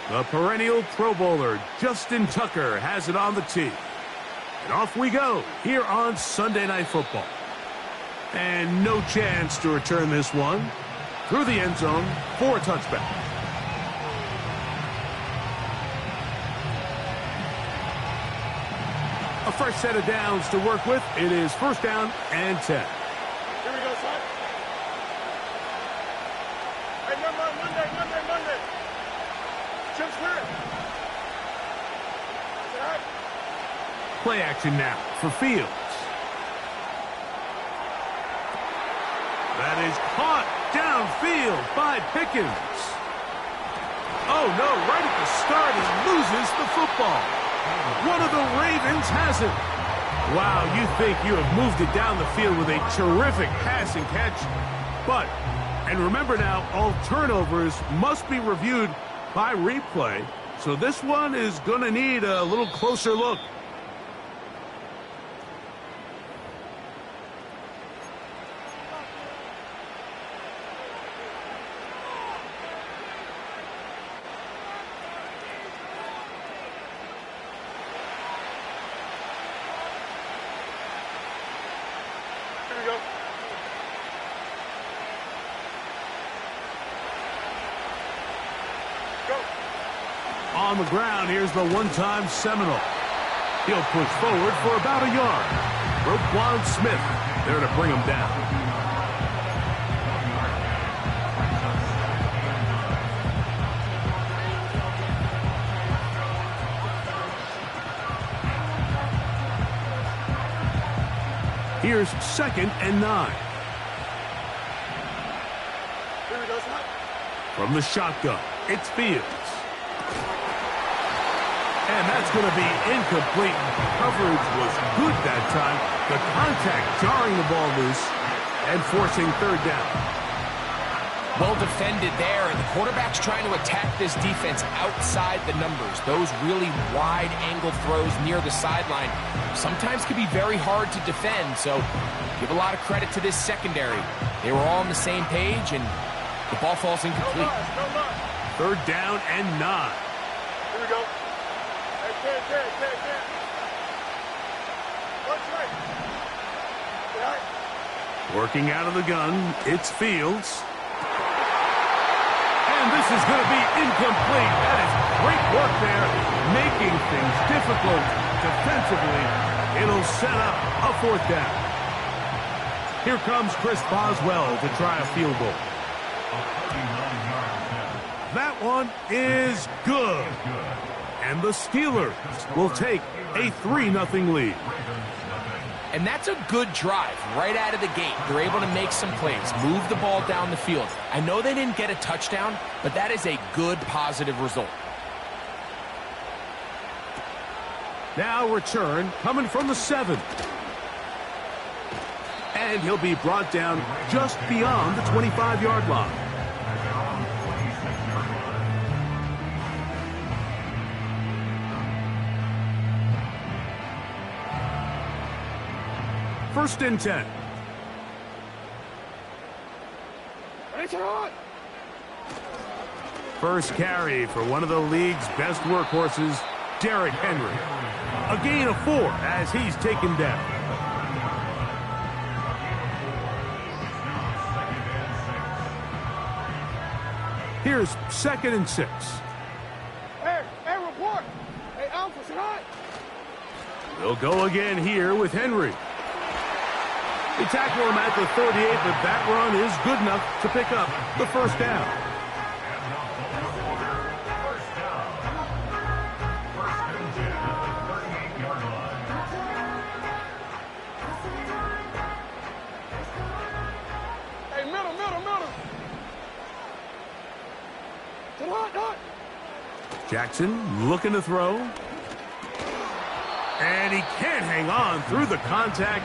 The perennial Pro Bowler, Justin Tucker, has it on the tee. And off we go here on Sunday Night Football. And no chance to return this one through the end zone for a touchback. A fresh set of downs to work with. It is first down and 10. Here we go, son. Hey, Monday. Jim Spirit. Play action now for Fields. That is caught downfield by Pickens. Oh, no, right at the start, he loses the football. One of the Ravens has it. Wow, you think you have moved it down the field with a terrific pass and catch. But, and remember now, all turnovers must be reviewed by replay. So this one is going to need a little closer look. On the ground, here's the one-time Seminole. He'll push forward for about a yard. Roquan Smith there to bring him down. Here's 2nd and 9. From the shotgun, it's Fields. And that's going to be incomplete. Coverage was good that time. The contact jarring the ball loose and forcing third down. Well defended there, and the quarterback's trying to attack this defense outside the numbers. Those really wide angle throws near the sideline sometimes can be very hard to defend, so give a lot of credit to this secondary. They were all on the same page, and the ball falls incomplete. Third down and 9. Here we go. Working out of the gun, it's Fields. And this is going to be incomplete. That is great work there, making things difficult defensively. It'll set up a fourth down. Here comes Chris Boswell to try a field goal. That one is good. And the Steelers will take a 3-0 lead. And that's a good drive right out of the gate. They're able to make some plays, move the ball down the field. I know they didn't get a touchdown, but that is a good, positive result. Now return coming from the 7. And he'll be brought down just beyond the 25-yard line. First and 10. First carry for one of the league's best workhorses, Derrick Henry. A gain of 4 as he's taken down. Here's 2nd and 6. Hey, report. Hey, Alpha, say hi. They'll go again here with Henry. They tackle him at the 38, but that run is good enough to pick up the first down. Hey, middle. Jackson looking to throw. And he can't hang on through the contact.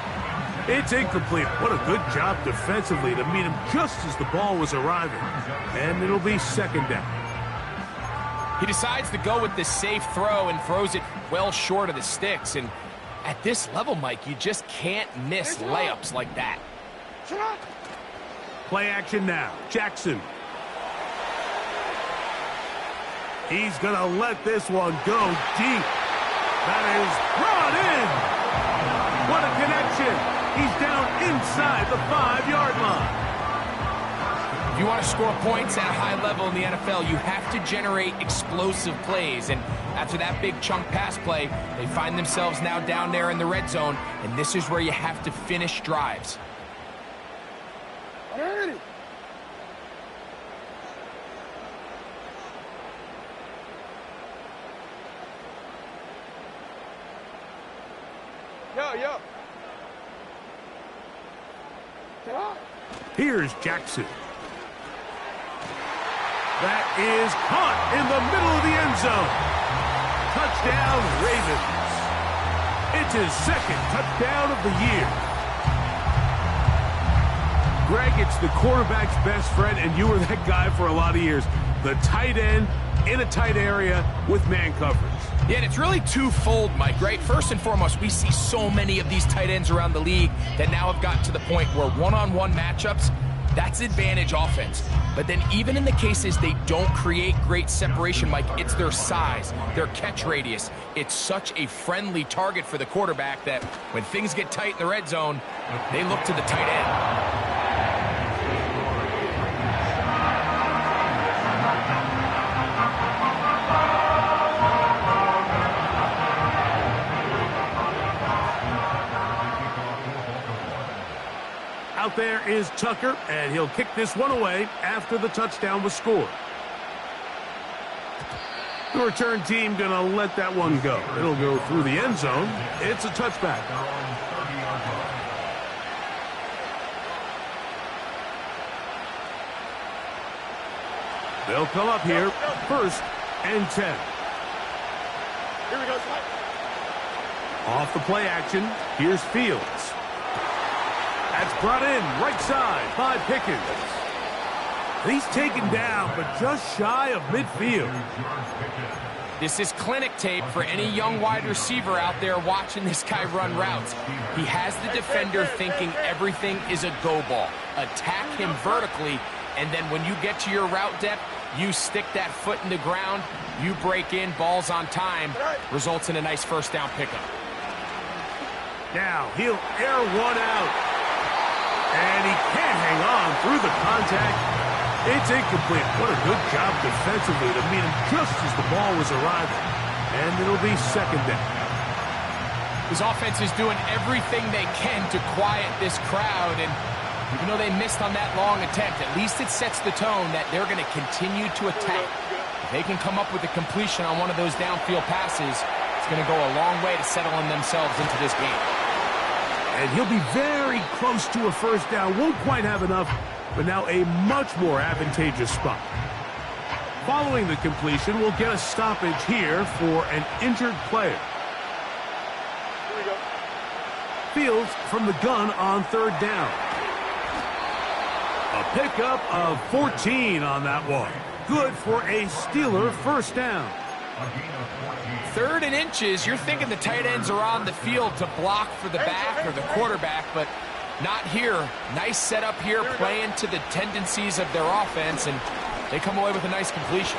It's incomplete. What a good job defensively to meet him just as the ball was arriving. And it'll be 2nd down. He decides to go with this safe throw and throws it well short of the sticks. And at this level, Mike, you just can't miss layups like that. Play action now. Jackson. He's going to let this one go deep. That is brought in. What a connection. He's down inside the 5-yard line. If you want to score points at a high level in the NFL, you have to generate explosive plays. And after that big chunk pass play, they find themselves now down there in the red zone. And this is where you have to finish drives. Yo. Here's Jackson. That is caught in the middle of the end zone. Touchdown, Ravens. It's his second touchdown of the year. Greg, it's the quarterback's best friend, and you were that guy for a lot of years. The tight end in a tight area with man coverage. Yeah, and it's really twofold, Mike, right? First and foremost, we see so many of these tight ends around the league that now have gotten to the point where one-on-one matchups, that's advantage offense. But then even in the cases they don't create great separation, Mike, it's their size, their catch radius. It's such a friendly target for the quarterback that when things get tight in the red zone, they look to the tight end. Out there is Tucker, and he'll kick this one away after the touchdown was scored. The return team going to let that one go. It'll go through the end zone. It's a touchback. They'll come up here, 1st and 10. Here we go. Off the play action, here's Fields. That's brought in right side by Pickens. He's taken down, but just shy of midfield. This is clinic tape for any young wide receiver out there watching this guy run routes. He has the defender thinking everything is a go ball. Attack him vertically, and then when you get to your route depth, you stick that foot in the ground, you break in, balls on time, results in a nice first down pickup. Now he'll air one out. And he can't hang on through the contact. It's incomplete. What a good job defensively to meet him just as the ball was arriving. And it'll be 2nd down. His offense is doing everything they can to quiet this crowd. And even though they missed on that long attempt, at least it sets the tone that they're going to continue to attack. If they can come up with a completion on one of those downfield passes, it's going to go a long way to settling themselves into this game. And he'll be very close to a first down. Won't quite have enough, but now a much more advantageous spot. Following the completion, we'll get a stoppage here for an injured player. Here we go. Fields from the gun on 3rd down. A pickup of 14 on that one. Good for a Steeler first down. 3rd and inches, you're thinking the tight ends are on the field to block for the back or the quarterback, but not here. Nice setup here, playing to the tendencies of their offense, and they come away with a nice completion.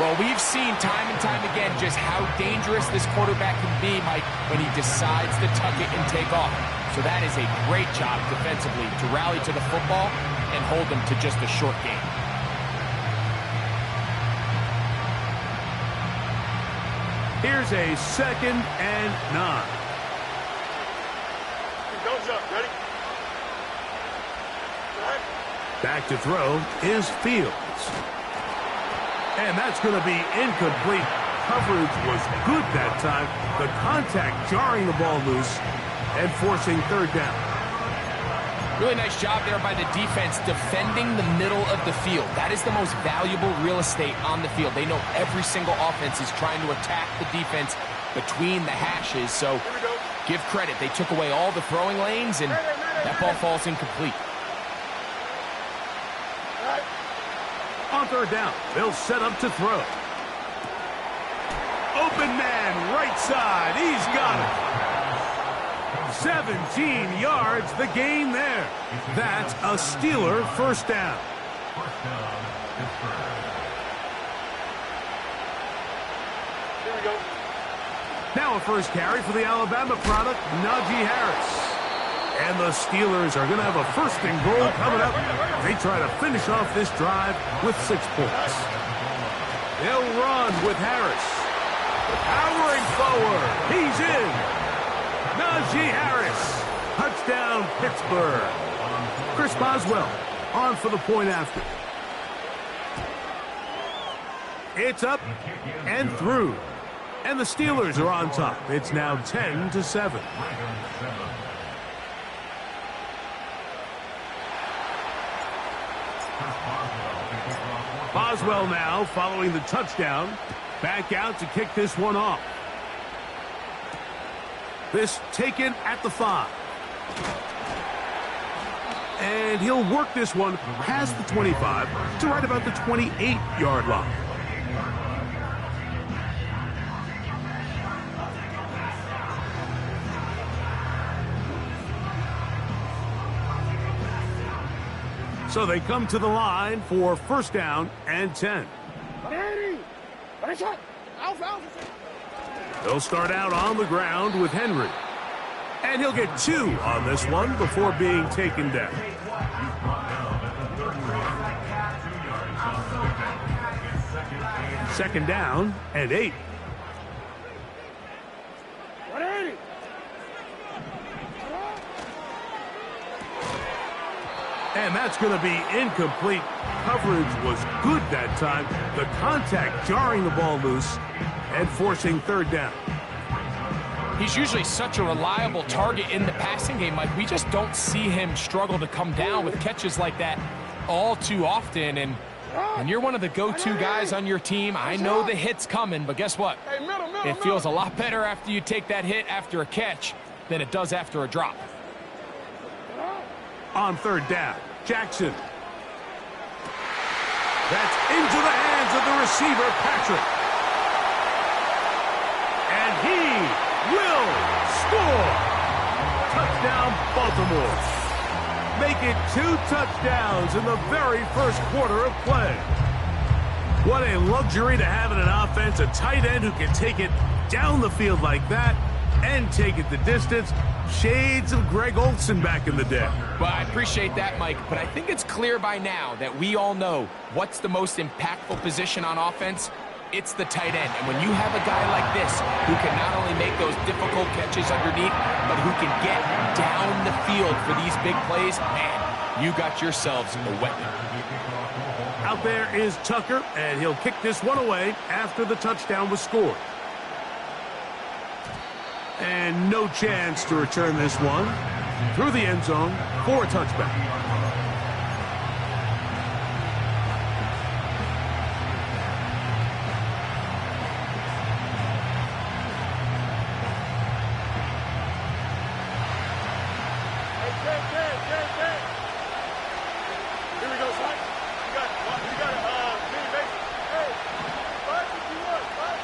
Well, we've seen time and time again just how dangerous this quarterback can be, Mike, when he decides to tuck it and take off. So that is a great job defensively to rally to the football and hold them to just a short game. Here's a 2nd and 9. Don't jump. Ready? Back to throw is Fields. And that's going to be incomplete. Coverage was good that time. The contact jarring the ball loose and forcing 3rd down. Really nice job there by the defense defending the middle of the field. That is the most valuable real estate on the field. They know every single offense is trying to attack the defense between the hashes. So give credit. They took away all the throwing lanes, and that ball falls incomplete. On 3rd down, they'll set up to throw. Open man, right side. He's got it. 17 yards, the gain there. That's a Steeler first down. Now a first carry for the Alabama product, Najee Harris. And the Steelers are going to have a first and goal coming up. They try to finish off this drive with 6 points. They'll run with Harris. Powering forward. He's in. Najee Harris. Touchdown, Pittsburgh. Chris Boswell on for the point after. It's up and through. And the Steelers are on top. It's now 10-7. Boswell now following the touchdown. Back out to kick this one off. This taken at the 5. And he'll work this one past the 25 to right about the 28-yard line. So they come to the line for first down and 10. They'll start out on the ground with Henry. And he'll get 2 on this one before being taken down. Second down and 8. And that's going to be incomplete. Coverage was good that time. The contact jarring the ball loose and forcing third down. He's usually such a reliable target in the passing game, Mike. We just don't see him struggle to come down with catches like that all too often. And when you're one of the go-to guys on your team, I know the hit's coming, but guess what? It feels a lot better after you take that hit after a catch than it does after a drop. On third down, Jackson. That's into the hands of the receiver, Patrick. And he will score. Touchdown, Baltimore. Make it 2 touchdowns in the very first quarter of play. What a luxury to have in an offense, a tight end who can take it down the field like that and take it the distance. Shades of Greg Olsen back in the day. Well, I appreciate that, Mike, but I think it's clear by now that we all know what's the most impactful position on offense. It's the tight end. And when you have a guy like this who can not only make those difficult catches underneath, but who can get down the field for these big plays, man, you got yourselves a weapon. Out there is Tucker, and he'll kick this one away after the touchdown was scored. And no chance to return this one through the end zone for a touchback. Here we go, son. You got a mini base. Hey, 551.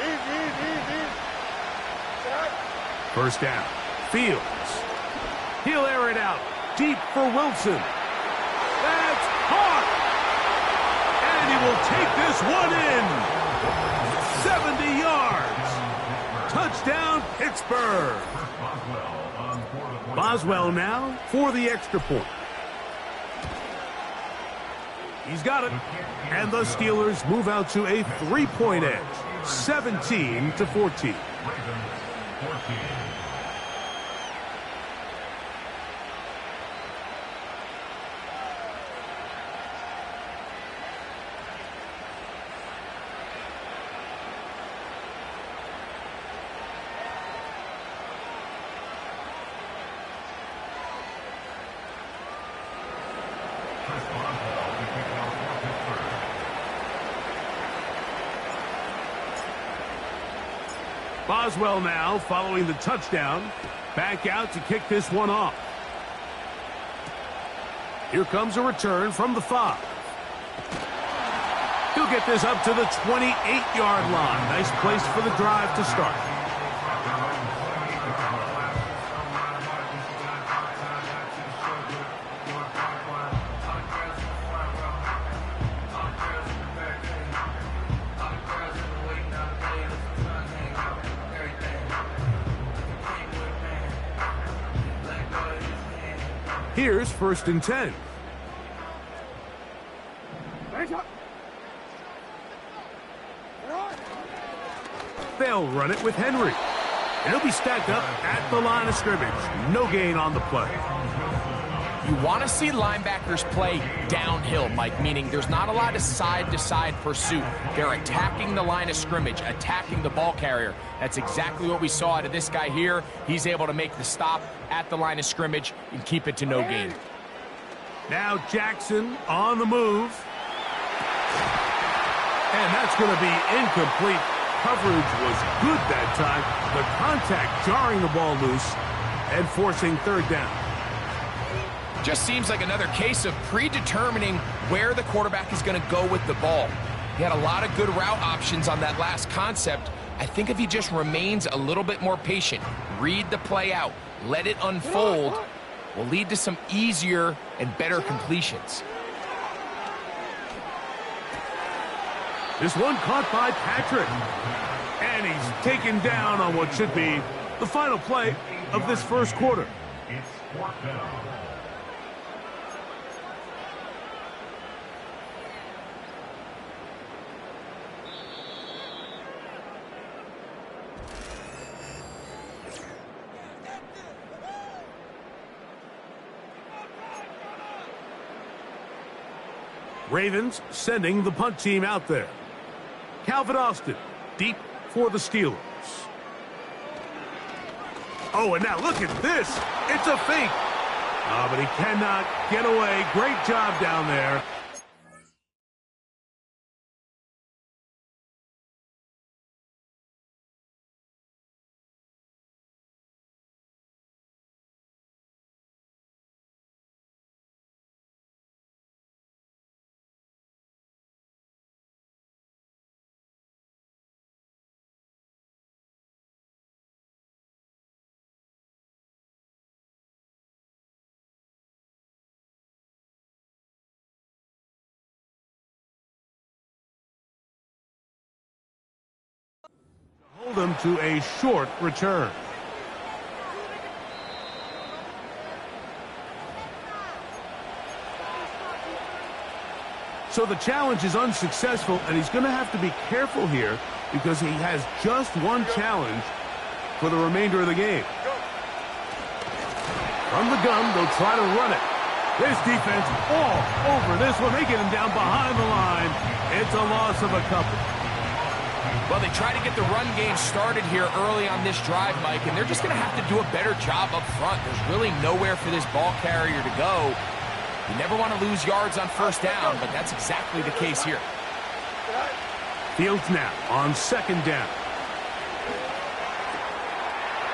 Easy. First down. Fields. He'll air it out. Deep for Wilson. That's caught. And he will take this one in. 70 yards. Touchdown, Pittsburgh. Boswell now for the extra point. He's got it. And the Steelers move out to a 3-point edge. 17-14. Boswell now following the touchdown. Back out to kick this one off. Here comes a return from the 5. He'll get this up to the 28-yard line. Nice place for the drive to start. Here's 1st and 10. They'll run it with Henry. And he'll be stacked up at the line of scrimmage. No gain on the play. You want to see linebackers play downhill, Mike, meaning there's not a lot of side-to-side pursuit. They're attacking the line of scrimmage, attacking the ball carrier. That's exactly what we saw out of this guy here. He's able to make the stop at the line of scrimmage and keep it to no gain. Now Jackson on the move. And that's going to be incomplete. Coverage was good that time. The contact jarring the ball loose and forcing 3rd down. Just seems like another case of predetermining where the quarterback is going to go with the ball. He had a lot of good route options on that last concept. I think if he just remains a little bit more patient, read the play out, let it unfold, will lead to some easier and better completions. This one caught by Patrick. And he's taken down on what should be the final play of this 1st quarter. It's 4th down. Ravens sending the punt team out there. Calvin Austin deep for the Steelers. Oh, and now look at this. It's a fake. Oh, but he cannot get away. Great job down there. Hold them to a short return. So the challenge is unsuccessful, and he's going to have to be careful here because he has just one challenge for the remainder of the game. From the gun, they'll try to run it. This defense all over this one. They get him down behind the line. It's a loss of a couple. Well, they try to get the run game started here early on this drive, Mike, and they're just going to have to do a better job up front. There's really nowhere for this ball carrier to go. You never want to lose yards on 1st down, but that's exactly the case here. Fields now on 2nd down.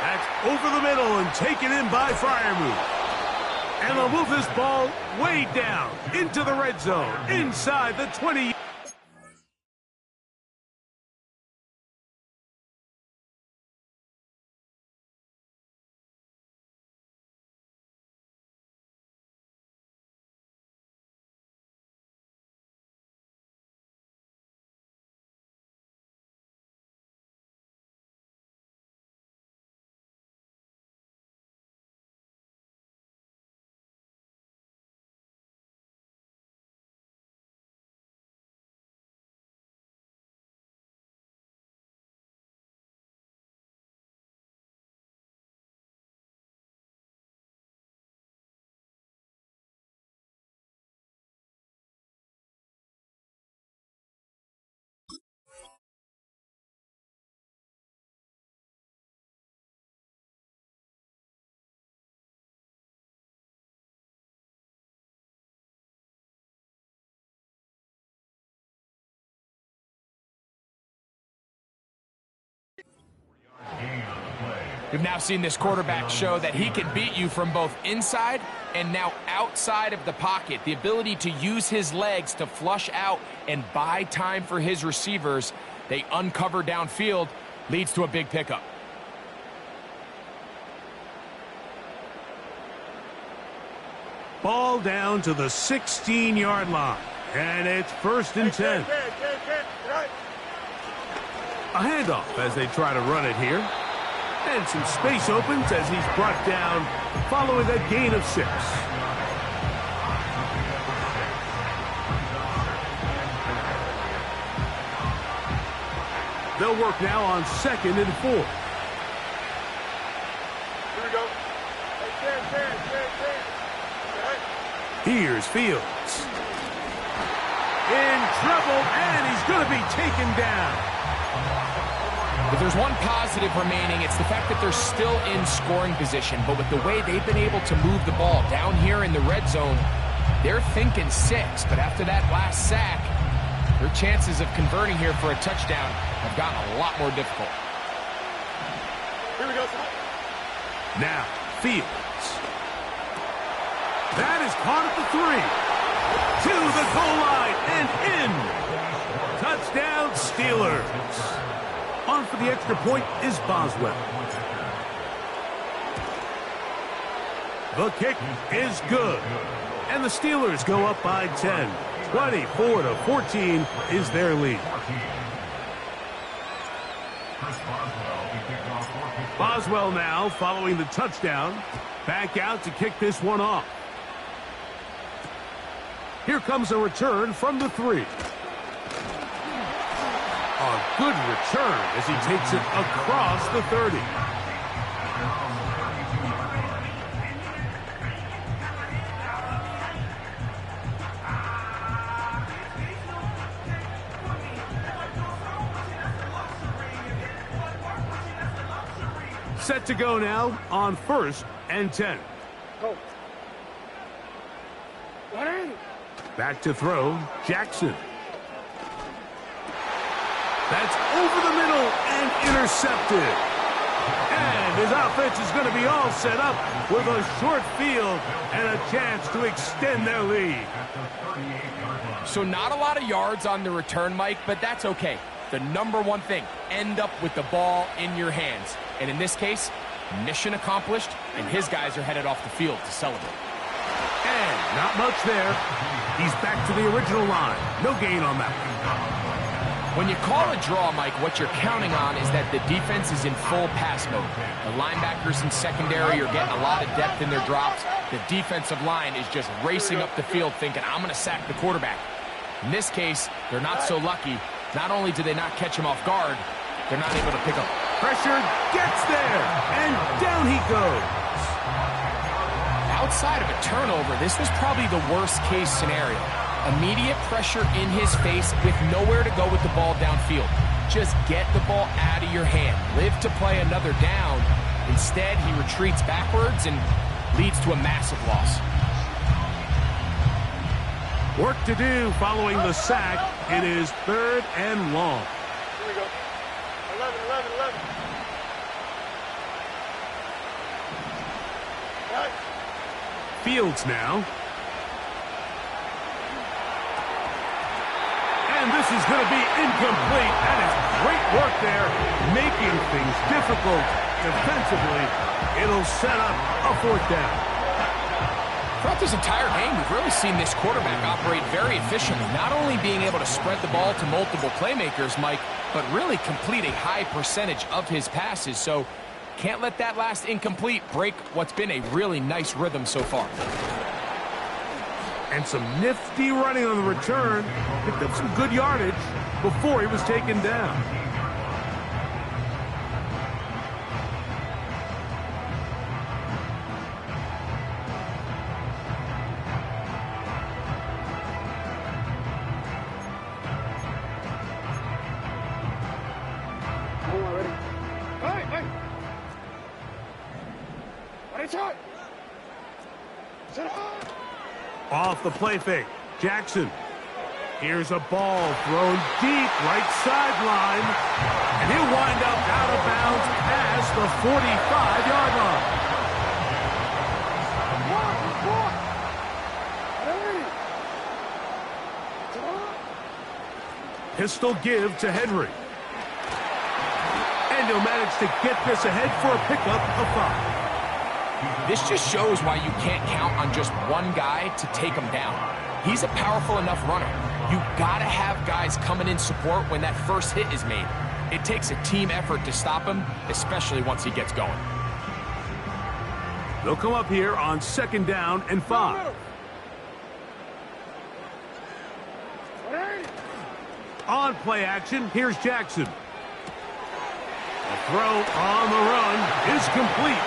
That's over the middle and taken in by Freiermuth. And they'll move this ball way down into the red zone, inside the 20. We've now seen this quarterback show that he can beat you from both inside and now outside of the pocket. The ability to use his legs to flush out and buy time for his receivers. They uncover downfield, leads to a big pickup. Ball down to the 16-yard line. And it's 1st and 10. A handoff as they try to run it here. And some space opens as he's brought down following a gain of 6. They'll work now on 2nd and 4. Here we go. Hey, stand. Here's Fields. In trouble, and he's going to be taken down. If there's one positive remaining, it's the fact that they're still in scoring position. But with the way they've been able to move the ball down here in the red zone, they're thinking 6. But after that last sack, their chances of converting here for a touchdown have gotten a lot more difficult. Here we go. Now, Fields. That is caught at the 3. To the goal line and in. Touchdown, Steelers. On for the extra point is Boswell. The kick is good. And the Steelers go up by 10. 24-14 is their lead. Boswell now following the touchdown. Back out to kick this one off. Here comes a return from the 3. A good return as he takes it across the 30. Set to go now on 1st and 10. Go. Back to throw, Jackson. That's over the middle and intercepted. And his offense is going to be all set up with a short field and a chance to extend their lead. So not a lot of yards on the return, Mike, but that's okay. The number one thing, end up with the ball in your hands. And in this case, mission accomplished, and his guys are headed off the field to celebrate. And not much there. He's back to the original line. No gain on that one. When you call a draw, Mike, what you're counting on is that the defense is in full pass mode. The linebackers in secondary are getting a lot of depth in their drops. The defensive line is just racing up the field thinking, I'm going to sack the quarterback. In this case, they're not so lucky. Not only do they not catch him off guard, they're not able to pick up. Pressure gets there, and down he goes. Outside of a turnover, this was probably the worst-case scenario. Immediate pressure in his face with nowhere to go with the ball downfield. Just get the ball out of your hand. Live to play another down. Instead, he retreats backwards and leads to a massive loss. Work to do following the sack. It is 3rd and long. Here we go. 11. Right. Fields now. And this is going to be incomplete. That is great work there, making things difficult defensively. It'll set up a 4th down. Throughout this entire game, we've really seen this quarterback operate very efficiently, not only being able to spread the ball to multiple playmakers, Mike, but really complete a high percentage of his passes. So can't let that last incomplete break what's been a really nice rhythm so far. And some nifty running on the return. Picked up some good yardage before he was taken down. Off the play fake, Jackson. Here's a ball thrown deep right sideline. And he'll wind up out of bounds past the 45-yard line. Pistol give to Henry. And he'll manage to get this ahead for a pickup of 5. This just shows why you can't count on just one guy to take him down. He's a powerful enough runner. You gotta have guys coming in support when that first hit is made. It takes a team effort to stop him, especially once he gets going. They'll come up here on 2nd down and 5. On play action, here's Jackson. The throw on the run is complete.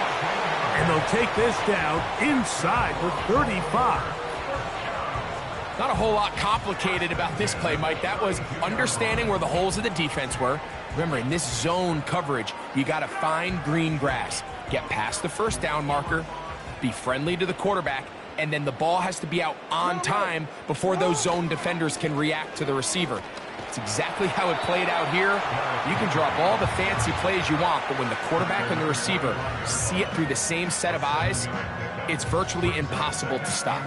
And they'll take this down inside the 35. Not a whole lot complicated about this play, Mike. That was understanding where the holes of the defense were. Remember, in this zone coverage, you got to find green grass. Get past the 1st down marker, be friendly to the quarterback, and then the ball has to be out on time before those zone defenders can react to the receiver. It's exactly how it played out here. You can drop all the fancy plays you want, but when the quarterback and the receiver see it through the same set of eyes, it's virtually impossible to stop.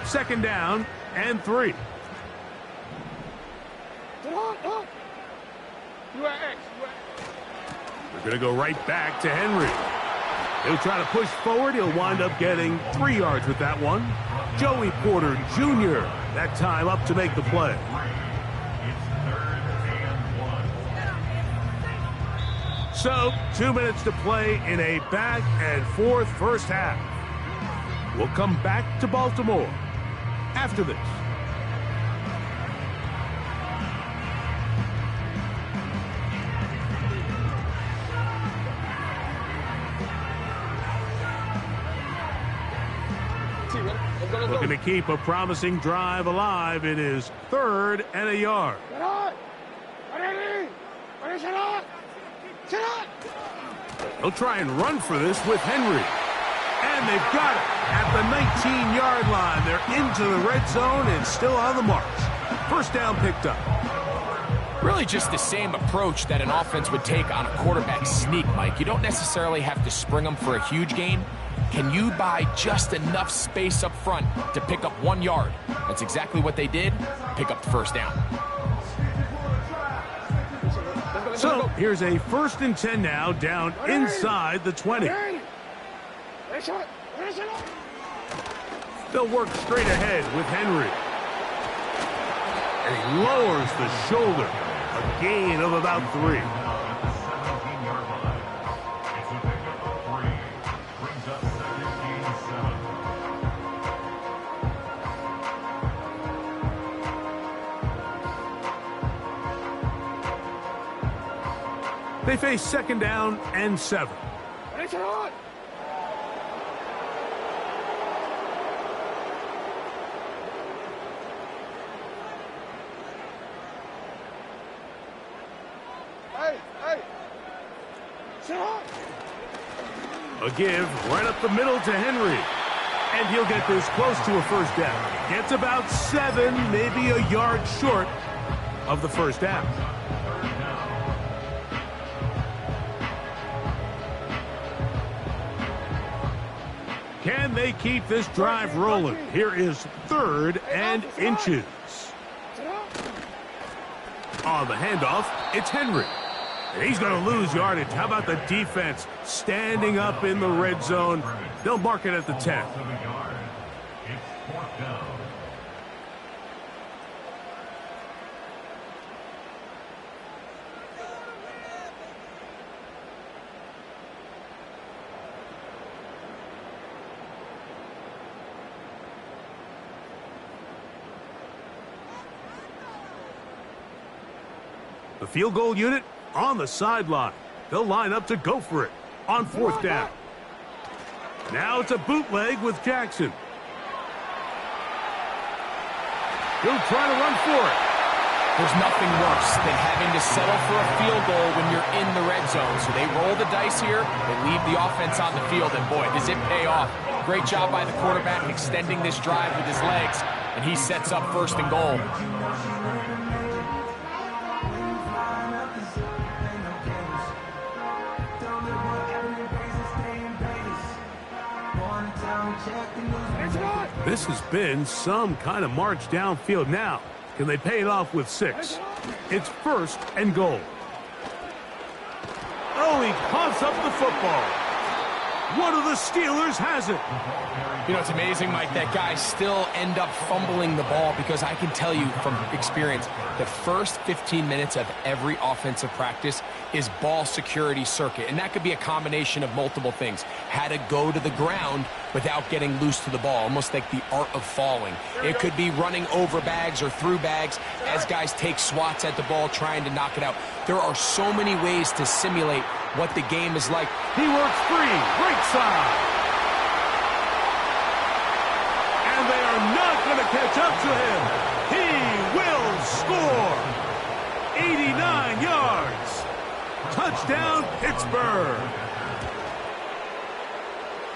Second down and 3. They're going to go right back to Henry. He'll try to push forward. He'll wind up getting 3 yards with that one. Joey Porter Jr. that time up to make the play. So 2 minutes to play in a back and forth first half. We'll come back to Baltimore after this. Looking to keep a promising drive alive. It is 3rd and a yard. They'll try and run for this with Henry. And they've got it at the 19-yard line. They're into the red zone and still on the march. 1st down picked up. Really just the same approach that an offense would take on a quarterback sneak, Mike. You don't necessarily have to spring them for a huge gain. Can you buy just enough space up front to pick up 1 yard? That's exactly what they did. Pick up the 1st down. So here's a 1st and 10 now, down inside the 20. They'll work straight ahead with Henry. And he lowers the shoulder. A gain of about 3. They face 2nd down and 7. A give right up the middle to Henry. And he'll get this close to a 1st down. Gets about 7, maybe a yard short of the 1st down. Can they keep this drive rolling? Here is 3rd and inches. On the handoff, it's Henry. And he's going to lose yardage. How about the defense standing up in the red zone? They'll mark it at the 10. The field goal unit on the sideline. They'll line up to go for it on 4th down. Now it's a bootleg with Jackson. He'll try to run for it. There's nothing worse than having to settle for a field goal when you're in the red zone. So they roll the dice here. They leave the offense on the field, and boy, does it pay off. Great job by the quarterback extending this drive with his legs, and he sets up 1st and goal. This has been some kind of march downfield. Now, can they pay it off with 6? It's 1st and goal. Oh, he coughs up the football. One of the Steelers has it. You know, it's amazing, Mike, that guys still end up fumbling the ball, because I can tell you from experience, the first 15 minutes of every offensive practice is ball security circuit, and that could be a combination of multiple things. How to go to the ground without getting loose to the ball, almost like the art of falling. It could be running over bags or through bags as guys take swats at the ball trying to knock it out. There are so many ways to simulate what the game is like. He works free, right side. And they are not going to catch up to him. He will score. 89 yards. Touchdown, Pittsburgh.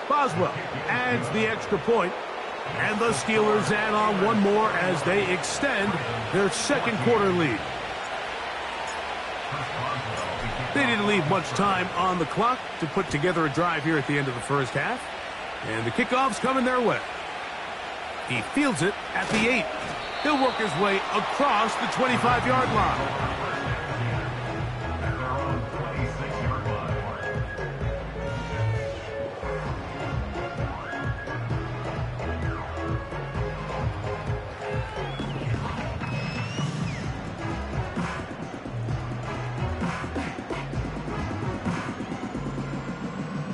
Boswell adds the extra point, and the Steelers add on one more as they extend their second quarter lead. They didn't leave much time on the clock to put together a drive here at the end of the first half, and the kickoff's coming their way. He fields it at the 8. He'll work his way across the 25-yard line.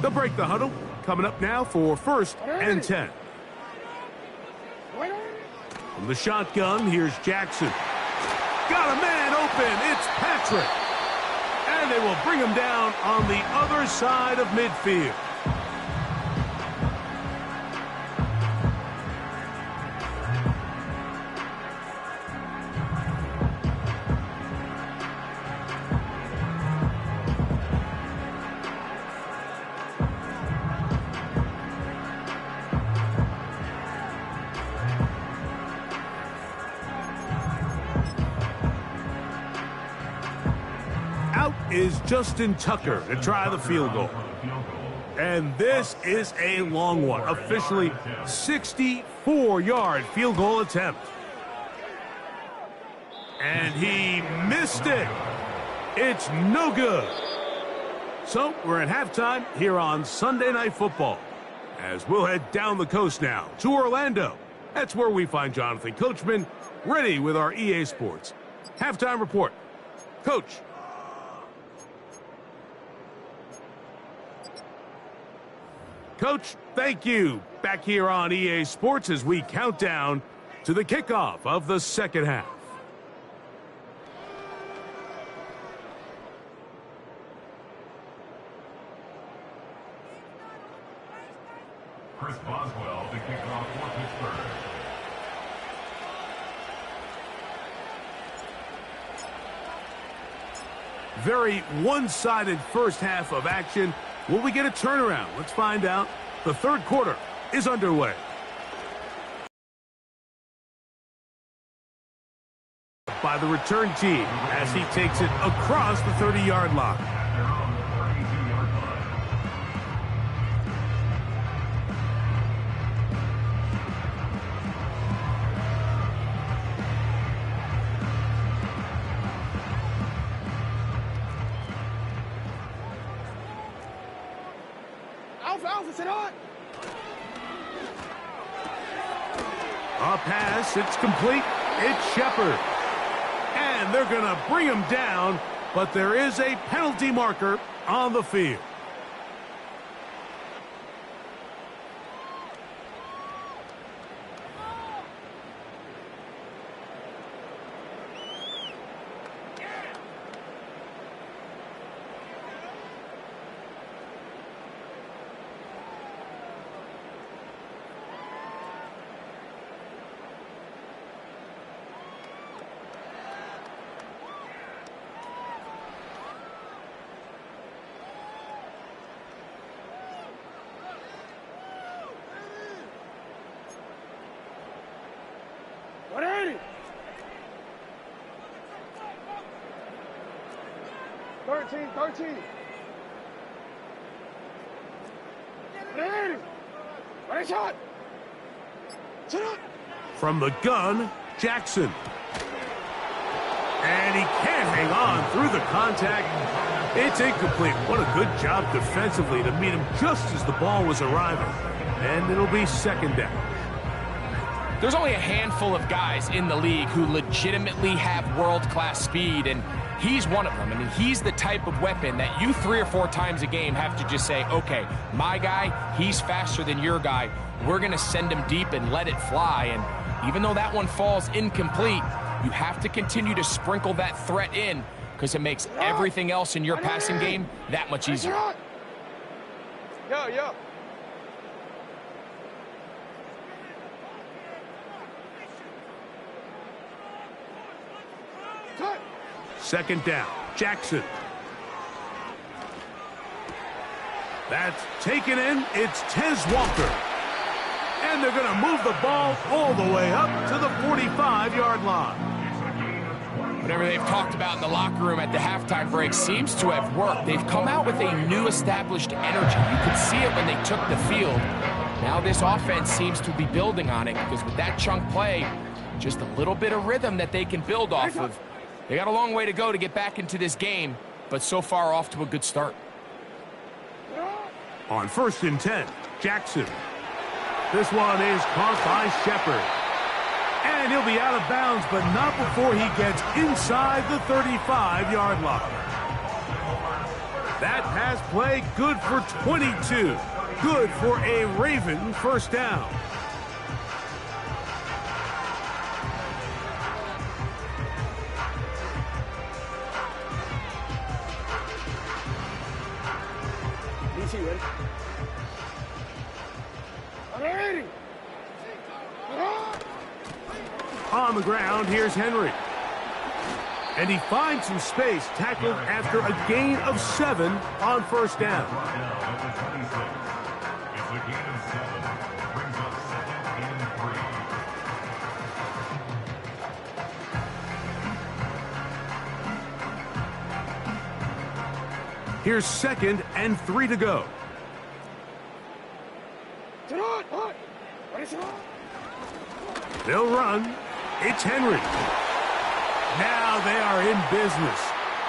They'll break the huddle. Coming up now for 1st and 10. From the shotgun, here's Jackson. Got a man open. It's Patrick. And they will bring him down on the other side of midfield. Is Justin Tucker to try the field goal. And this is a long one. Officially 64-yard field goal attempt. And he missed it. It's no good. So we're at halftime here on Sunday Night Football, as we'll head down the coast now to Orlando. That's where we find Jonathan Coachman ready with our EA Sports halftime report. Coach. Coach, thank you. Back here on EA Sports as we count down to the kickoff of the second half. Chris Boswell to kick off for Pittsburgh. Very one-sided first half of action. Will we get a turnaround? Let's find out. The third quarter is underway. By the return team as he takes it across the 30-yard line. They're on the 32-yard line. A pass, it's complete. It's Shepard. And they're going to bring him down, but there is a penalty marker on the field. From the gun, Jackson. And he can't hang on through the contact. It's incomplete. What a good job defensively to meet him just as the ball was arriving. And it'll be second down. There's only a handful of guys in the league who legitimately have world-class speed, and he's one of them. I mean, he's the type of weapon that you 3 or 4 times a game have to just say, okay, my guy, he's faster than your guy. We're going to send him deep and let it fly. And even though that one falls incomplete, you have to continue to sprinkle that threat in because it makes everything else in your passing game that much easier. Yo. Second down, Jackson. That's taken in. It's Tez Walker. And they're going to move the ball all the way up to the 45-yard line. Whatever they've talked about in the locker room at the halftime break seems to have worked. They've come out with a new established energy. You could see it when they took the field. Now this offense seems to be building on it because with that chunk play, just a little bit of rhythm that they can build off of. They got a long way to go to get back into this game, but so far off to a good start. On 1st and 10, Jackson. This one is caught by Shepard. And he'll be out of bounds, but not before he gets inside the 35-yard line. That pass play good for 22. Good for a Raven first down. On the ground, here's Henry. And he finds some space, tackled after a gain of 7 on 1st down. It's a gain of 7. Brings up 2nd and 3. Here's 2nd and 3 to go. They'll run. It's Henry. Now they are in business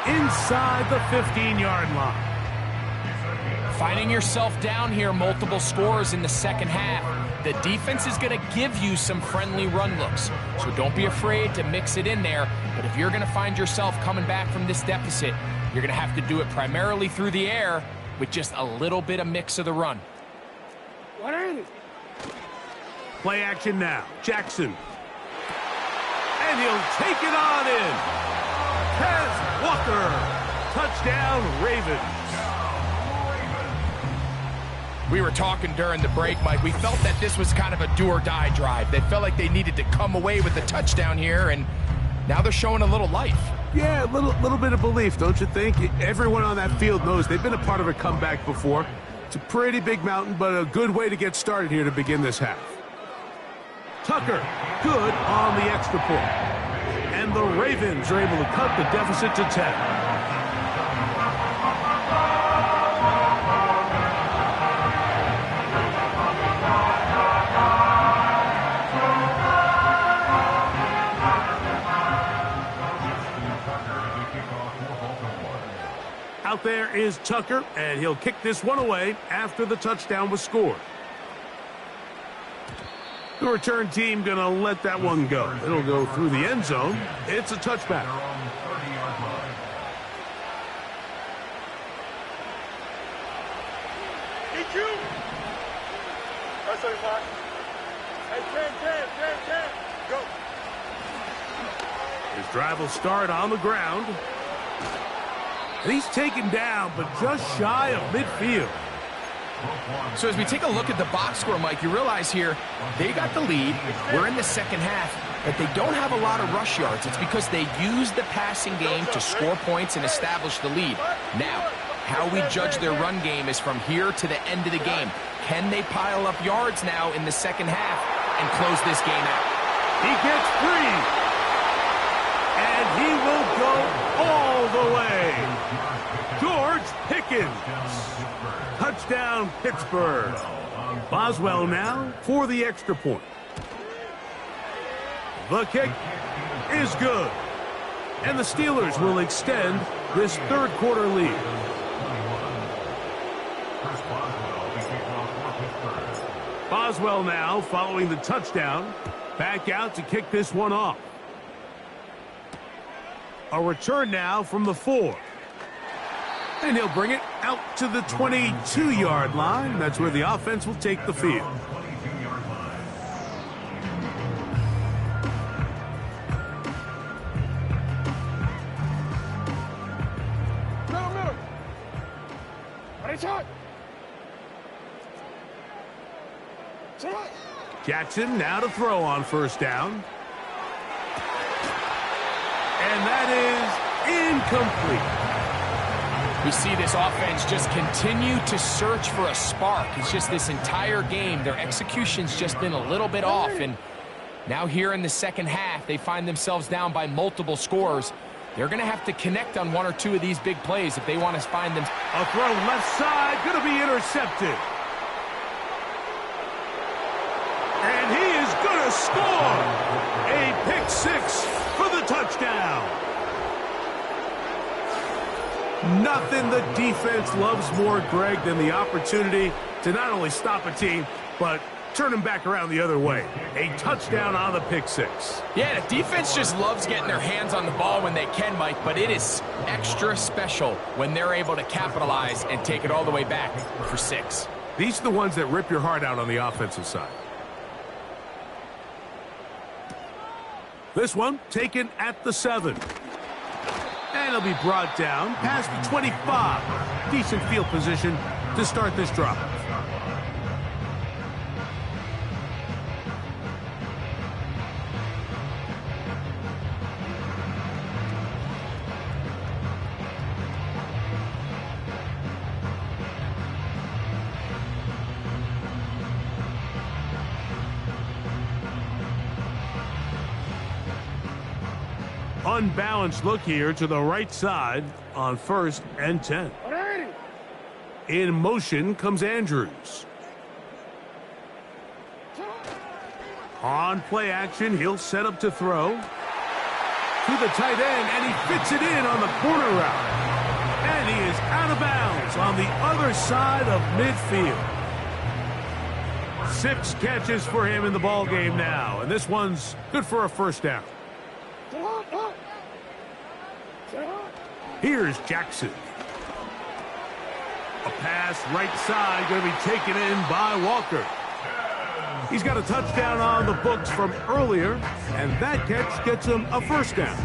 inside the 15-yard line. Finding yourself down here, multiple scores in the second half. The defense is going to give you some friendly run looks, so don't be afraid to mix it in there. But if you're going to find yourself coming back from this deficit, you're going to have to do it primarily through the air with just a little bit of mix of the run. Play action now. Jackson. And he'll take it on in. Tez Walker. Touchdown, Ravens. We were talking during the break, Mike. We felt that this was kind of a do-or-die drive. They felt like they needed to come away with the touchdown here, and now they're showing a little life. Yeah, a little bit of belief, don't you think? Everyone on that field knows they've been a part of a comeback before. It's a pretty big mountain, but a good way to get started here to begin this half. Tucker, good on the extra point. And the Ravens are able to cut the deficit to 10. Out there is Tucker, and he'll kick this one away after the touchdown was scored. The return team going to let that one go. It'll go through the end zone. It's a touchback. EQ. That's 35. Hey, 10. Go. His drive will start on the ground. And he's taken down, but just shy of midfield. So as we take a look at the box score, Mike, you realize here they got the lead. We're in the second half, but they don't have a lot of rush yards. It's because they use the passing game to score points and establish the lead. Now, how we judge their run game is from here to the end of the game. Can they pile up yards now in the second half and close this game out? He gets free. And he will go all the way. George Pickens. Touchdown, Pittsburgh. Boswell now for the extra point. The kick is good. And the Steelers will extend this third quarter lead. Chris Boswell, the kickoff for Pittsburgh. Boswell now following the touchdown. Back out to kick this one off. A return now from the 4. And he'll bring it out to the 22-yard line. That's where the offense will take the field. Middle. Ready, shot. Jackson now to throw on first down. And that is incomplete. We see this offense just continue to search for a spark. It's just this entire game, their execution's just been a little bit off. And now here in the second half, they find themselves down by multiple scores. They're going to have to connect on one or two of these big plays if they want to find them. A throw left side, going to be intercepted. And he is going to score. A pick 6 for the touchdown. Nothing the defense loves more, Greg, than the opportunity to not only stop a team, but turn them back around the other way. A touchdown on the pick 6. Yeah, the defense just loves getting their hands on the ball when they can, Mike, but it is extra special when they're able to capitalize and take it all the way back for 6. These are the ones that rip your heart out on the offensive side. This one taken at the 7. And he'll be brought down past the 25. Decent field position to start this drive. Unbalanced look here to the right side on 1st and 10. In motion comes Andrews. On play action, he'll set up to throw. To the tight end, and he fits it in on the corner route. And he is out of bounds on the other side of midfield. 6 catches for him in the ball game now, and this one's good for a first down. Here's Jackson. A pass right side going to be taken in by Walker. He's got a touchdown on the books from earlier, and that catch gets him a first down.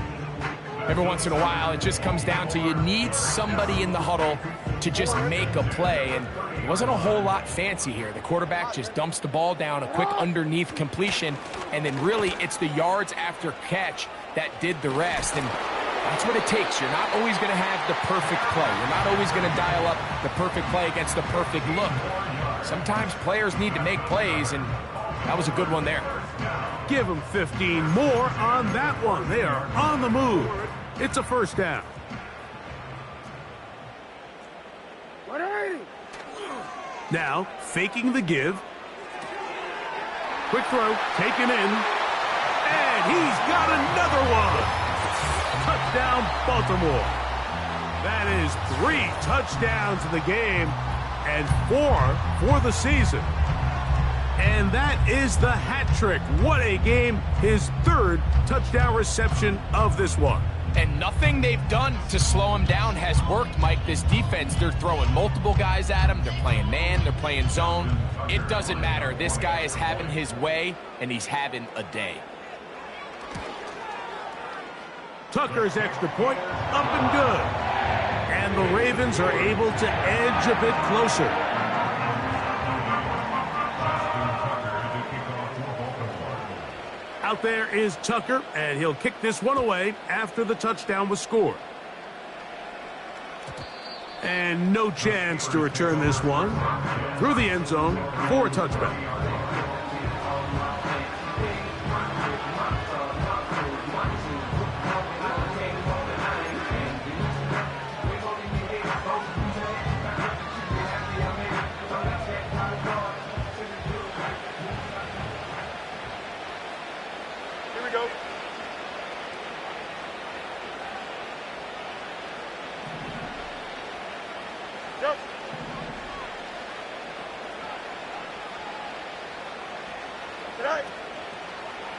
Every once in a while, it just comes down to you need somebody in the huddle to just make a play, and it wasn't a whole lot fancy here. The quarterback just dumps the ball down, a quick underneath completion, and then really it's the yards after catch that did the rest, and that's what it takes. You're not always going to have the perfect play. You're not always going to dial up the perfect play against the perfect look. Sometimes players need to make plays, and that was a good one there. Give them 15 more on that one. They are on the move. It's a first down. Now, faking the give. Quick throw, taken in. And he's got another one. Touchdown, Baltimore. That is 3 touchdowns in the game and 4 for the season. And that is the hat trick. What a game. His 3rd touchdown reception of this one. And nothing they've done to slow him down has worked, Mike. This defense, they're throwing multiple guys at him. They're playing man. They're playing zone. It doesn't matter. This guy is having his way, and he's having a day. Tucker's extra point up and good. And the Ravens are able to edge a bit closer. Out there is Tucker, and he'll kick this one away after the touchdown was scored. And no chance to return this one through the end zone for a touchback. Go. Tonight.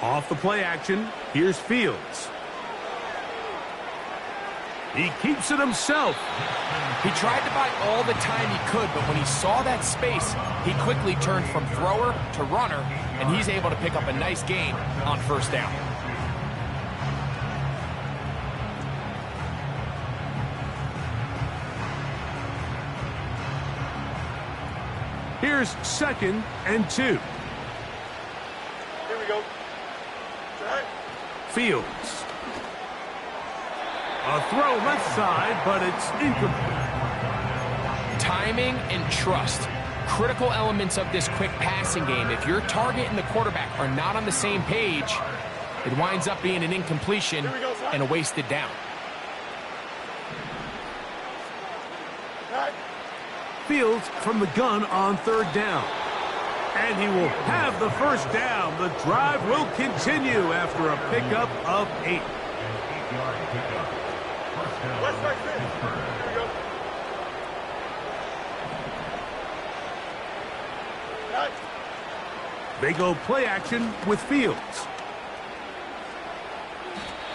Off the play action, here's Fields. He keeps it himself. He tried to buy all the time he could, but when he saw that space, he quickly turned from thrower to runner, and he's able to pick up a nice gain on first down. Here's 2nd and 2. Here we go. Tonight. Fields. A throw left side, but it's incomplete. Timing and trust. Critical elements of this quick passing game. If your target and the quarterback are not on the same page, it winds up being an incompletion and a wasted down. Tonight. Fields from the gun on 3rd down. And he will have the first down. The drive will continue after a pickup of 8. West side fit. Here we go. Tonight. They go play action with Fields.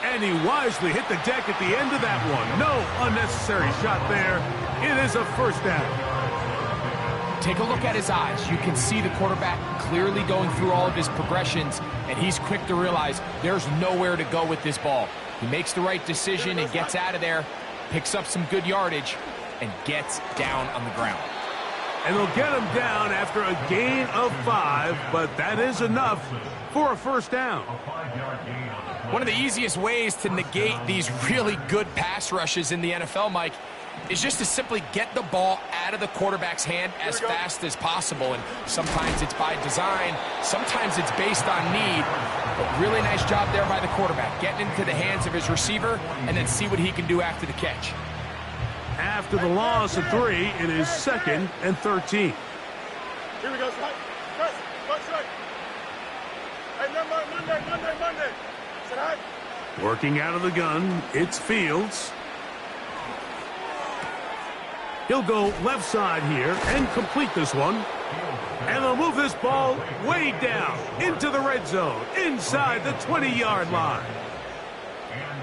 And he wisely hit the deck at the end of that one. No unnecessary shot there. It is a first down. Take a look at his eyes. You can see the quarterback clearly going through all of his progressions, and he's quick to realize there's nowhere to go with this ball. He makes the right decision and gets out of there, picks up some good yardage, and gets down on the ground. And they'll get him down after a gain of 5, but that is enough for a first down. One of the easiest ways to negate these really good pass rushes in the NFL, Mike, is just to simply get the ball out of the quarterback's hand as fast as possible. And sometimes it's by design, sometimes it's based on need. But really nice job there by the quarterback, getting into the hands of his receiver and then see what he can do after the catch. After the loss of 3, it is 2nd and 13. Here we go. Press. Watch right. Hey, Monday. Tonight. Working out of the gun, it's Fields. He'll go left side here and complete this one. And they'll move this ball way down into the red zone, inside the 20-yard line.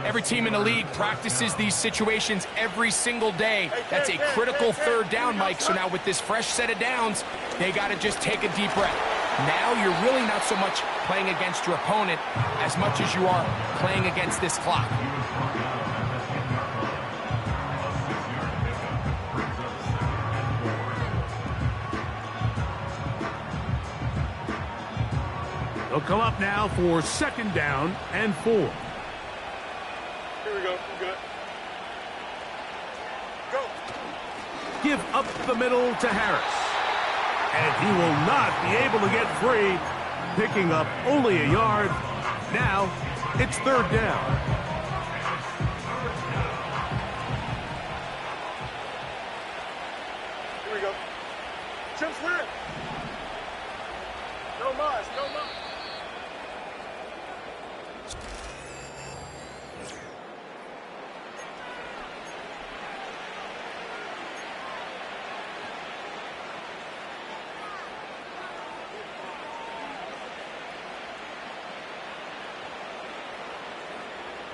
Every team in the league practices these situations every single day. That's a critical 3rd down, Mike. So now with this fresh set of downs, they got to just take a deep breath. Now you're really not so much playing against your opponent as much as you are playing against this clock. They'll come up now for 2nd down and 4. Here we go. We're good. Go. Give up the middle to Harris. And he will not be able to get free, picking up only a yard. Now it's 3rd down. Here we go. Chimps clear. No mas.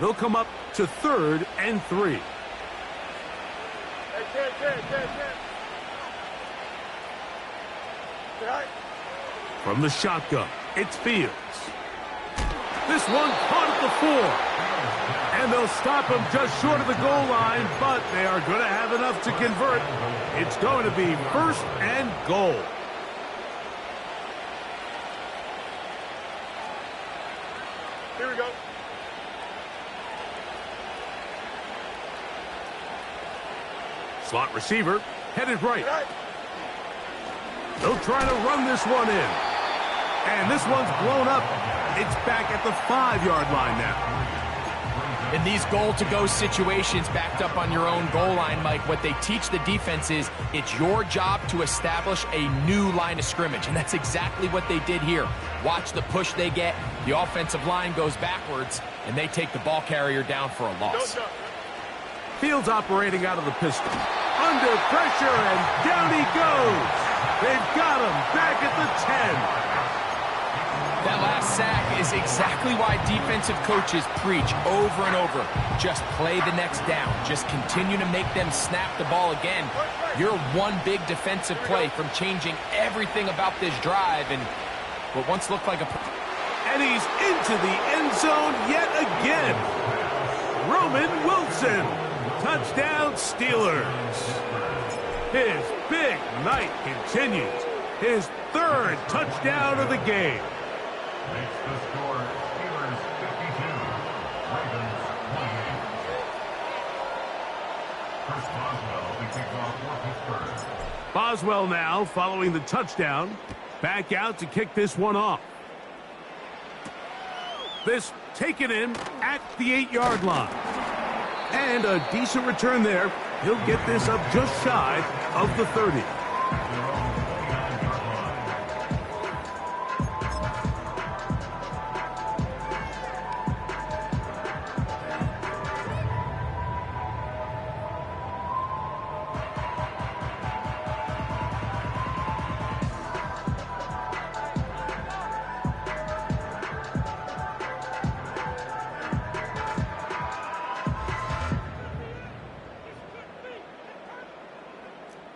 They'll come up to 3rd and 3. Hey, 10. Tonight. From the shotgun, it's Fields. This one caught at the 4. And they'll stop him just short of the goal line, but they are going to have enough to convert. It's going to be 1st and goal. Here we go. Slot receiver, headed right. Tonight. They'll try to run this one in. And this one's blown up. It's back at the 5-yard line now. In these goal-to-go situations backed up on your own goal line, Mike, what they teach the defense is it's your job to establish a new line of scrimmage, and that's exactly what they did here. Watch the push they get. The offensive line goes backwards, and they take the ball carrier down for a loss. Fields operating out of the pistol. Under pressure, and down he goes. They've got him back at the 10. That last sack is exactly why defensive coaches preach over and over. Just play the next down. Just continue to make them snap the ball again. You're one big defensive play from changing everything about this drive and what once looked like a... And he's into the end zone yet again. Roman Wilson. Touchdown Steelers. His big night continues. His third touchdown of the game. Makes the score Steelers 52, Ravens 28. Chris Boswell to kick off for Pittsburgh. Boswell now following the touchdown. Back out to kick this one off. This taken in at the 8-yard line. And a decent return there. He'll get this up just shy of the 30.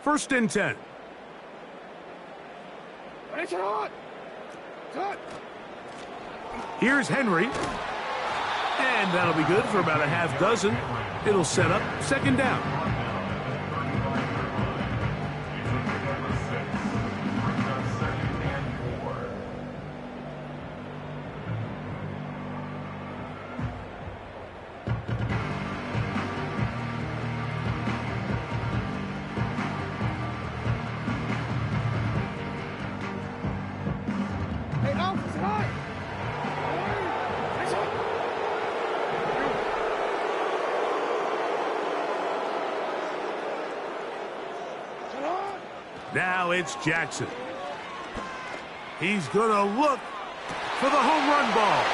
First and 10. It's hot. It's hot. Here's Henry. And that'll be good for about a half dozen. It'll set up second down. Now it's Jackson. He's going to look for the home run ball.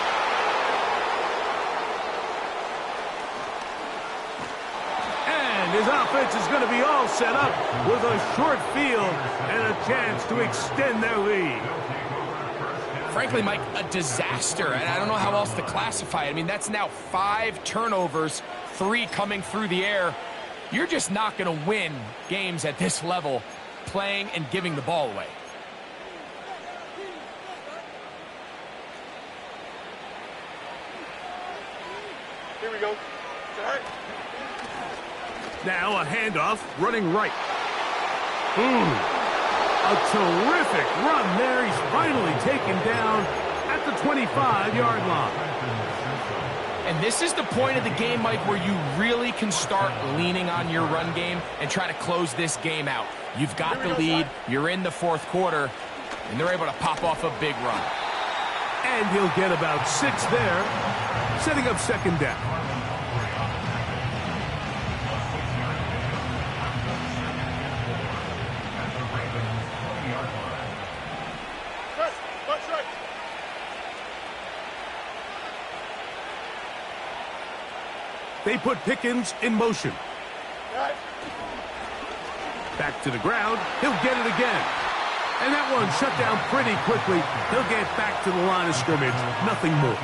And his offense is going to be all set up with a short field and a chance to extend their lead. Frankly, Mike, a disaster, and I don't know how else to classify it. I mean, that's now 5 turnovers, 3 coming through the air. You're just not going to win games at this level playing and giving the ball away. Here we go. Right. Now a handoff running right. A terrific run there. He's finally taken down at the 25-yard line. And this is the point of the game, Mike, where you really can start leaning on your run game and try to close this game out. You've got the lead, you're in the fourth quarter, and they're able to pop off a big run. And he'll get about 6 there, setting up second down. They put Pickens in motion. Back to the ground. He'll get it again. And that one shut down pretty quickly. He'll get back to the line of scrimmage. Nothing more.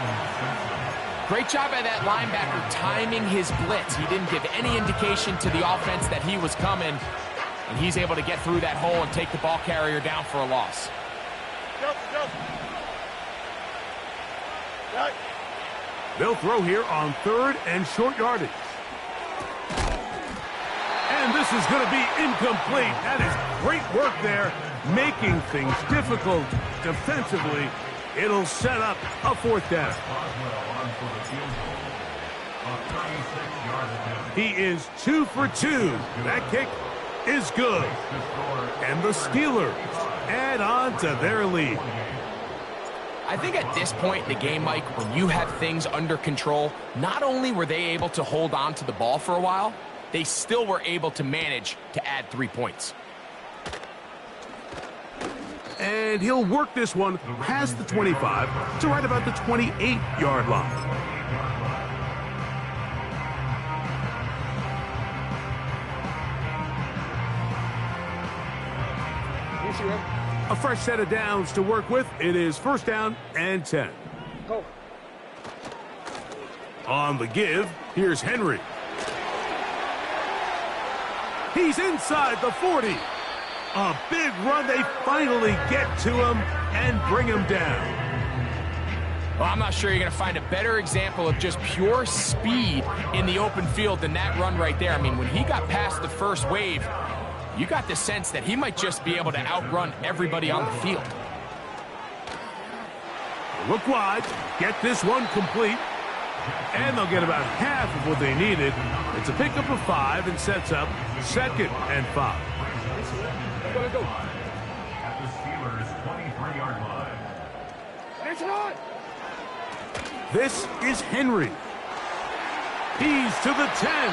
Great job by that linebacker timing his blitz. He didn't give any indication to the offense that he was coming. And he's able to get through that hole and take the ball carrier down for a loss. They'll throw here on 3rd and short yardage. And this is going to be incomplete. That is great work there, making things difficult defensively. It'll set up a 4th down. He is 2 for 2. That kick is good. And the Steelers add on to their lead. I think at this point in the game, Mike, when you have things under control, not only were they able to hold on to the ball for a while, they still were able to manage to add 3 points. And he'll work this one past the 25 to right about the 28-yard line. A fresh set of downs to work with. It is 1st down and 10. Go. On the give, here's Henry. He's inside the 40. A big run. They finally get to him and bring him down. Well, I'm not sure you're going to find a better example of just pure speed in the open field than that run right there. I mean, when he got past the first wave, you got the sense that he might just be able to outrun everybody on the field. Look wide, get this one complete, and they'll get about half of what they needed. It's a pickup of 5 and sets up 2nd and 5. At the Steelers' 23-yard line. This is Henry. He's to the 10,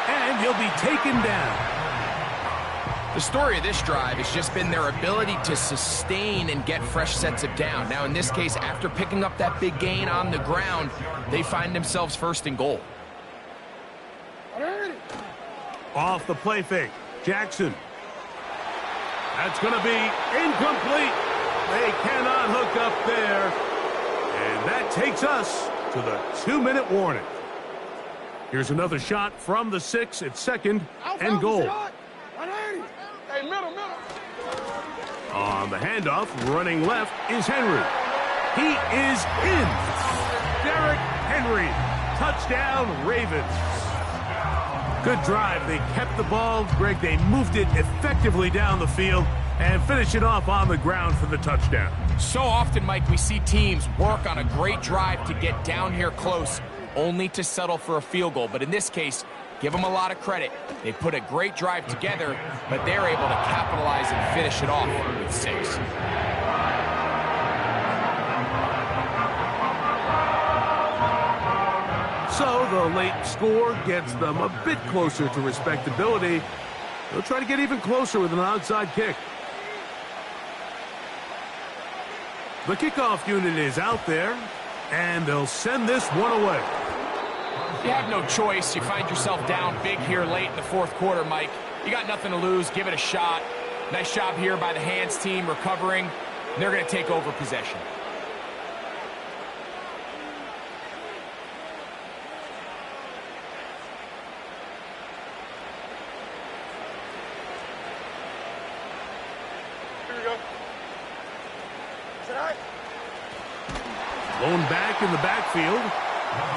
and he'll be taken down. The story of this drive has just been their ability to sustain and get fresh sets of down. Now, in this case, after picking up that big gain on the ground, they find themselves 1st and goal. Off the play fake, Jackson. That's going to be incomplete. They cannot hook up there. And that takes us to the 2-minute warning. Here's another shot from the 6 at 2nd and goal. Hey, middle. On the handoff, running left is Henry. He is in. Derrick Henry. Touchdown, Ravens. Good drive. They kept the ball. Greg, they moved it effectively down the field and finish it off on the ground for the touchdown. So often, Mike, we see teams work on a great drive to get down here close, only to settle for a field goal. But in this case, give them a lot of credit. They put a great drive together, but they're able to capitalize and finish it off with 6. So the late score gets them a bit closer to respectability. They'll try to get even closer with an onside kick. The kickoff unit is out there, and they'll send this one away. You have no choice. You find yourself down big here late in the 4th quarter, Mike. You got nothing to lose. Give it a shot. Nice job here by the hands team recovering. And they're going to take over possession. Here we go. Blown back in the backfield.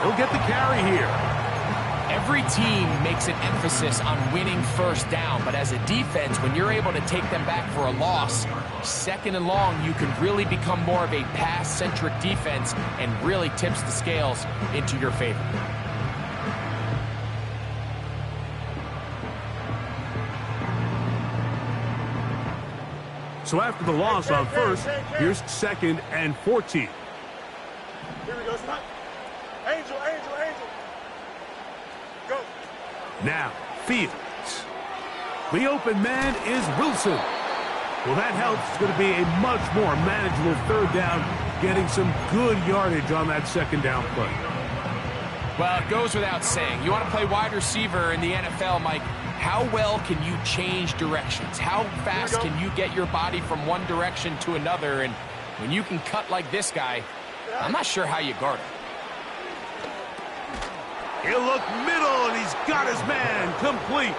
He'll get the carry here. Every team makes an emphasis on winning 1st down, but as a defense, when you're able to take them back for a loss, 2nd and long, you can really become more of a pass-centric defense and really tips the scales into your favor. So after the loss on 1st, here's 2nd and 14. Here we go, stop. Angel. Go. Now, Fields. The open man is Wilson. Well, that helps. It's going to be a much more manageable 3rd down, getting some good yardage on that 2nd down play. Well, it goes without saying. You want to play wide receiver in the NFL, Mike, how well can you change directions? How fast can you get your body from one direction to another? And when you can cut like this guy, I'm not sure how you guard him. He'll look middle, and he's got his man complete.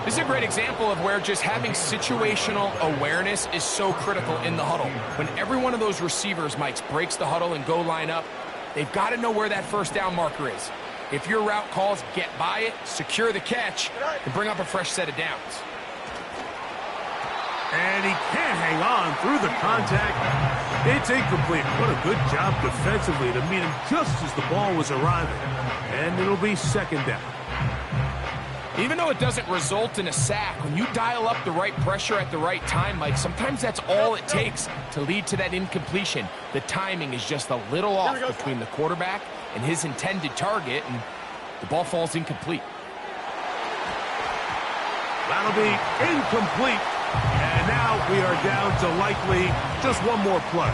This is a great example of where just having situational awareness is so critical in the huddle. When every one of those receivers, Mike, breaks the huddle and go line up, they've got to know where that 1st down marker is. If your route calls, get by it, secure the catch, and bring up a fresh set of downs. And he can't hang on through the contact. It's incomplete. What a good job defensively to meet him just as the ball was arriving. And it'll be 2nd down. Even though it doesn't result in a sack, when you dial up the right pressure at the right time, Mike, sometimes that's all it takes to lead to that incompletion. The timing is just a little off between the quarterback and his intended target, and the ball falls incomplete. That'll be incomplete. And now we are down to likely just one more play.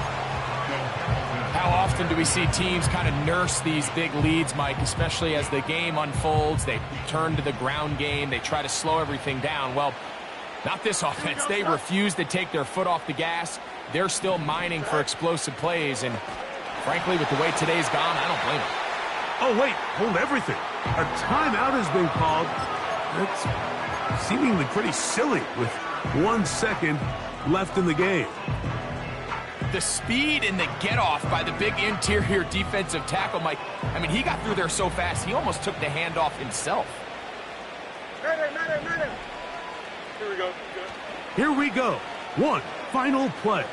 How often do we see teams kind of nurse these big leads, Mike, especially as the game unfolds? They turn to the ground game. They try to slow everything down. Well, Not this offense. They refuse to take their foot off the gas. They're still mining for explosive plays, and frankly, with the way today's gone, I don't blame them. Oh, wait, hold everything. A timeout has been called. That's seemingly pretty silly with 1 second left in the game. The speed and the get-off by the big interior defensive tackle, Mike. I mean, he got through there so fast, he almost took the handoff himself. Here we go. Here we go. One final play.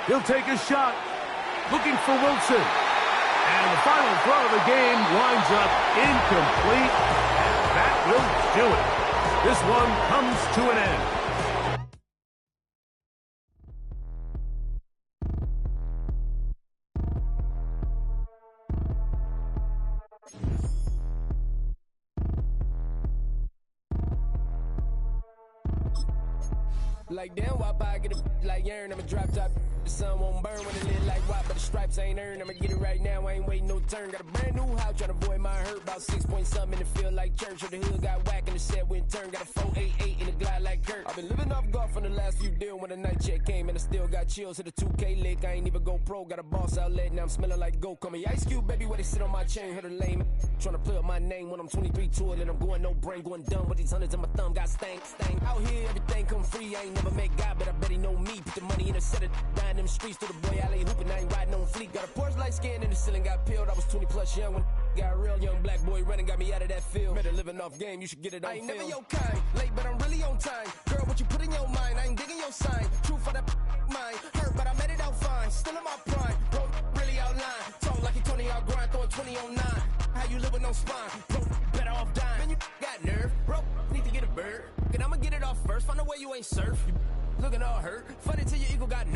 He'll take a shot. Looking for Wilson. And the final throw of the game winds up incomplete. And that will do it. This one comes to an end. Like damn, why I get a like urn? I'ma drop top. The sun won't burn when it lit like why, but the stripes ain't earned. I'ma get it right now. I ain't waiting no turn. Got a brand new house, trying to avoid my hurt. About 6 point something in the field like church. Or the hood got whack and the set went turn. Got a 488 in the glide like Kurt. I've been living off golf on the last few deals. When the night check came and I still got chills. Hit a 2K lick, I ain't even go pro. Got a boss outlet, now I'm smelling like gold. Call me Ice Cube, baby, where they sit on my chain. Heard a lame trying to play up my name when I'm 23 to it. And I'm going no brain, going dumb with these hundreds in my thumb. Got stank. Out here, everything come free. I ain't never met God, but I bet he know me. Put the money in a set of down them streets to the boy alley hooping. I ain't riding on fleek. Got a Porsche light skin in the ceiling, got peeled. I was 20 plus young when got real. Young black boy running, got me out of that field. Better living off game, you should get it on film. I ain't never your kind, late but I'm really on time. Girl, what you put in your mind, I ain't digging your sign. True for that mind, hurt but I made it out fine. Still in my prime, bro, really outline. Talk like you Tony out grind, throwing 20 on 9. How you living on spine, bro, better off dying. Man, you got nerve, bro, need to get a bird. And I'ma get it off first, find a way you ain't surf. You looking all hurt, funny till your ego got nerve.